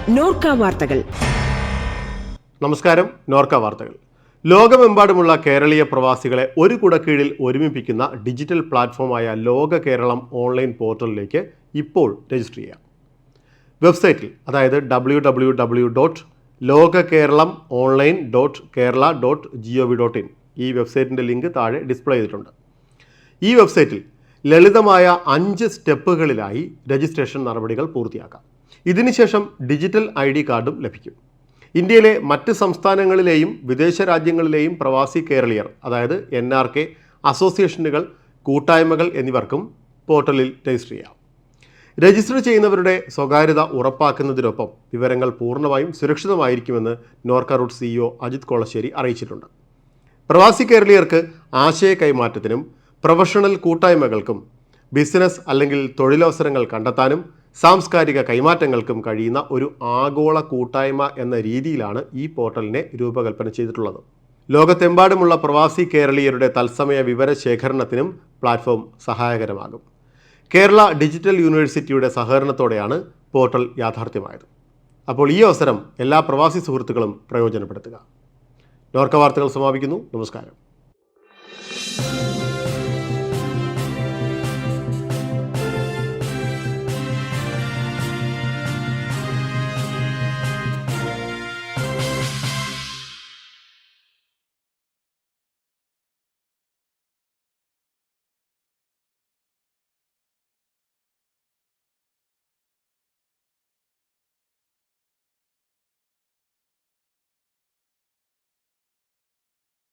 നോർക്ക വാർത്തകൾ. നമസ്കാരം. നോർക്ക വാർത്തകൾ. ലോകമെമ്പാടുമുള്ള കേരളീയ പ്രവാസികളെ ഒരു കുടക്കീഴിൽ ഒരുമിപ്പിക്കുന്ന ഡിജിറ്റൽ പ്ലാറ്റ്ഫോമായ ലോക കേരളം ഓൺലൈൻ പോർട്ടലിലേക്ക് ഇപ്പോൾ രജിസ്റ്റർ ചെയ്യാം. വെബ്സൈറ്റിൽ, അതായത് www.logakeralamonline.kerala.gov.in, ഈ വെബ്സൈറ്റിൻ്റെ ലിങ്ക് താഴെ ഡിസ്പ്ലേ ചെയ്തിട്ടുണ്ട്. ഈ വെബ്സൈറ്റിൽ ലളിതമായ 5 സ്റ്റെപ്പുകളിലായി രജിസ്ട്രേഷൻ നടപടികൾ പൂർത്തിയാക്കാം. ഇതിനുശേഷം ഡിജിറ്റൽ ID കാർഡും ലഭിക്കും. ഇന്ത്യയിലെ മറ്റ് സംസ്ഥാനങ്ങളിലെയും വിദേശ രാജ്യങ്ങളിലെയും പ്രവാസി കേരളീയർ, അതായത് NRK അസോസിയേഷനുകൾ, കൂട്ടായ്മകൾ എന്നിവർക്കും പോർട്ടലിൽ രജിസ്റ്റർ ചെയ്യാം. രജിസ്റ്റർ ചെയ്യുന്നവരുടെ സ്വകാര്യത ഉറപ്പാക്കുന്നതിനൊപ്പം വിവരങ്ങൾ പൂർണ്ണമായും സുരക്ഷിതമായിരിക്കുമെന്ന് നോർക്ക റൂട്ട് CEO അജിത് കൊളശ്ശേരി അറിയിച്ചിട്ടുണ്ട്. പ്രവാസി കേരളീയർക്ക് ആശയ കൈമാറ്റത്തിനും പ്രൊഫഷണൽ കൂട്ടായ്മകൾക്കും ബിസിനസ് അല്ലെങ്കിൽ തൊഴിലവസരങ്ങൾ കണ്ടെത്താനും സാംസ്കാരിക കൈമാറ്റങ്ങൾക്കും കഴിയുന്ന ഒരു ആഗോള കൂട്ടായ്മ എന്ന രീതിയിലാണ് ഈ പോർട്ടലിനെ രൂപകൽപ്പന ചെയ്തിട്ടുള്ളത്. ലോകത്തെമ്പാടുമുള്ള പ്രവാസി കേരളീയരുടെ തത്സമയ വിവര ശേഖരണത്തിനും പ്ലാറ്റ്ഫോം സഹായകരമാകും. കേരള ഡിജിറ്റൽ യൂണിവേഴ്സിറ്റിയുടെ സഹകരണത്തോടെയാണ് പോർട്ടൽ യാഥാർത്ഥ്യമായത്. അപ്പോൾ ഈ അവസരം എല്ലാ പ്രവാസി സുഹൃത്തുക്കളും പ്രയോജനപ്പെടുത്തുക. നോർക്ക വാർത്തകൾ സമാപിക്കുന്നു. നമസ്കാരം.